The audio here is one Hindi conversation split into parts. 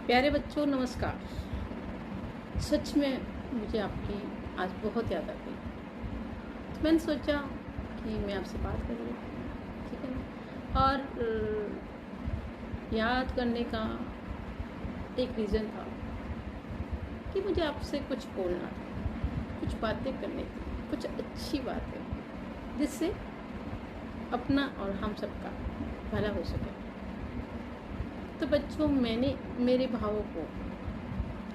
प्यारे बच्चों नमस्कार। सच में मुझे आपकी आज बहुत याद आ गई, तो मैंने सोचा कि मैं आपसे बात कर लूँ, ठीक है ना। और याद करने का एक रीज़न था कि मुझे आपसे कुछ बोलना था, कुछ बातें करनी थी, कुछ अच्छी बातें जिससे अपना और हम सबका भला हो सके। तो बच्चों मैंने मेरे भावों को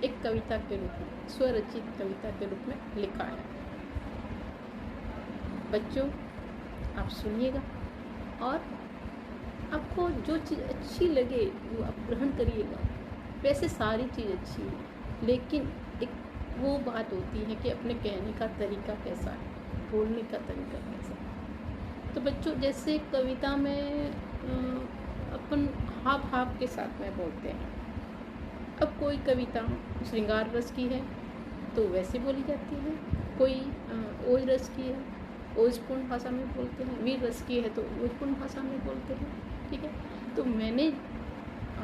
एक कविता के रूप में, स्वरचित कविता के रूप में लिखा है। बच्चों आप सुनिएगा और आपको जो चीज़ अच्छी लगे वो आप ग्रहण करिएगा। वैसे सारी चीज़ अच्छी है, लेकिन एक वो बात होती है कि अपने कहने का तरीका कैसा है, बोलने का तरीका कैसा है। तो बच्चों जैसे कविता में अपन हाव भाव के साथ में बोलते हैं। अब कोई कविता श्रृंगार रस की है तो वैसे बोली जाती है, कोई ओज रस की है ओजपूर्ण भाषा में बोलते हैं, वीर रस की है तो ओजपूर्ण भाषा में बोलते हैं, ठीक है। तो मैंने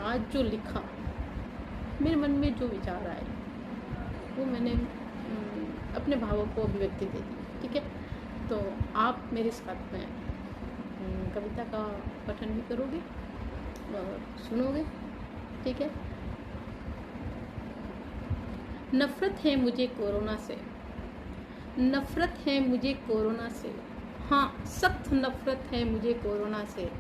आज जो लिखा, मेरे मन में जो विचार आए वो मैंने अपने भावों को अभिव्यक्ति दे दी, ठीक है। तो आप मेरे साथ में कविता का पठन भी करोगे और सुनोगे, ठीक है। नफ़रत है मुझे कोरोना से, नफ़रत है मुझे कोरोना से, हाँ सख्त नफ़रत है मुझे कोरोना से।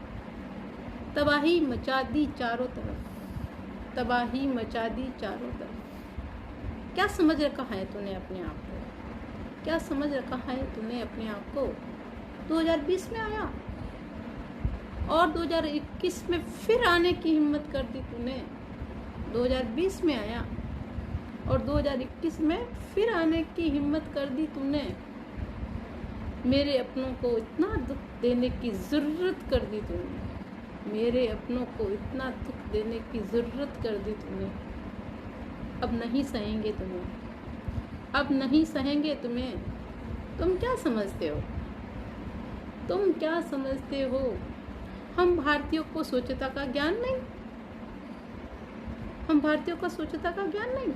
तबाही मचा दी चारों तरफ, तबाही मचा दी चारों तरफ। क्या समझ रखा है तूने अपने आप को, क्या समझ रखा है तूने अपने आप को। 2020 में आया और 2021 में फिर आने की हिम्मत कर दी तूने। 2020 में आया और 2021 में फिर आने की हिम्मत कर दी तूने। मेरे अपनों को इतना दुख देने की ज़रूरत कर दी तूने, मेरे अपनों को इतना दुख देने की ज़रूरत कर दी तूने। अब नहीं सहेंगे तुम्हें, अब नहीं सहेंगे तुम्हें। तुम क्या समझते हो, तुम क्या समझते हो। हम भारतीयों को स्वच्छता का ज्ञान नहीं, हम भारतीयों का स्वच्छता का ज्ञान नहीं।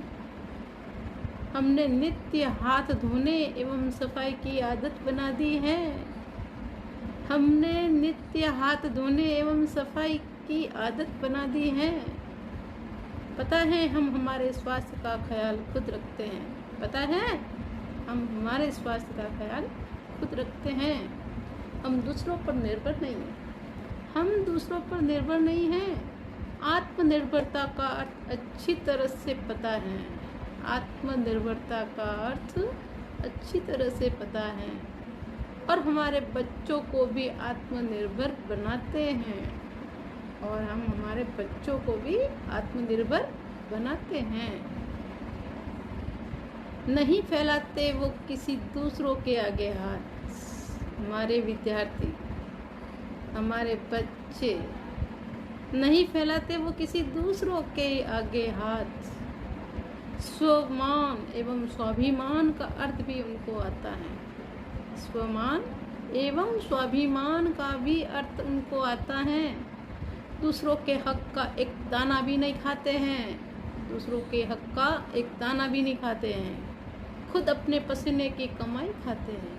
हमने नित्य हाथ धोने एवं सफाई की आदत बना दी है, हमने नित्य हाथ धोने एवं सफाई की आदत बना दी है। पता है हम हमारे स्वास्थ्य का ख्याल खुद रखते हैं, पता है हम हमारे स्वास्थ्य का ख्याल खुद रखते हैं। हम दूसरों पर निर्भर नहीं हैं, हम दूसरों पर निर्भर नहीं हैं। आत्मनिर्भरता का अर्थ अच्छी तरह से पता है, आत्मनिर्भरता का अर्थ अच्छी तरह से पता है। और हमारे बच्चों को भी आत्मनिर्भर बनाते हैं, और हम हमारे बच्चों को भी आत्मनिर्भर बनाते हैं। नहीं फैलाते वो किसी दूसरों के आगे हाथ। हमारे विद्यार्थी, हमारे बच्चे नहीं फैलाते वो किसी दूसरों के आगे हाथ। स्वमान एवं स्वाभिमान का अर्थ भी उनको आता है, स्वमान एवं स्वाभिमान का भी अर्थ उनको आता है। दूसरों के हक का एक दाना भी नहीं खाते हैं, दूसरों के हक का एक दाना भी नहीं खाते हैं, खुद अपने पसीने की कमाई खाते हैं।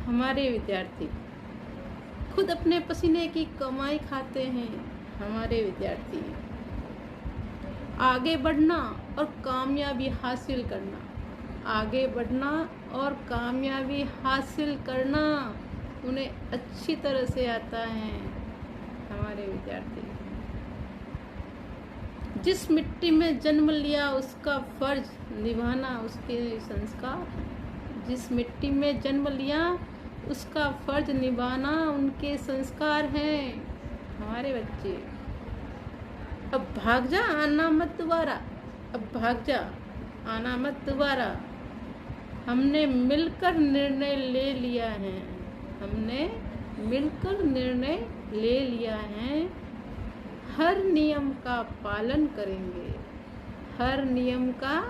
हमारे विद्यार्थी खुद अपने पसीने की कमाई खाते हैं, हमारे विद्यार्थी। आगे बढ़ना और कामयाबी हासिल करना, आगे बढ़ना और कामयाबी हासिल करना उन्हें अच्छी तरह से आता है, हमारे विद्यार्थी। जिस मिट्टी में जन्म लिया उसका फर्ज निभाना उसके संस्कार, जिस मिट्टी में जन्म लिया उसका फर्ज निभाना उनके संस्कार हैं, हमारे बच्चे। अब भाग जा आना मत दोबारा, अब भाग जा आना मत दोबारा। हमने मिलकर निर्णय ले लिया है, हमने मिलकर निर्णय ले लिया है। हर नियम का पालन करेंगे, हर नियम का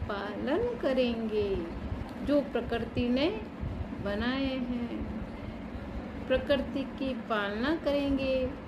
पालन करेंगे जो प्रकृति ने बनाए हैं। प्रकृति की पालना करेंगे,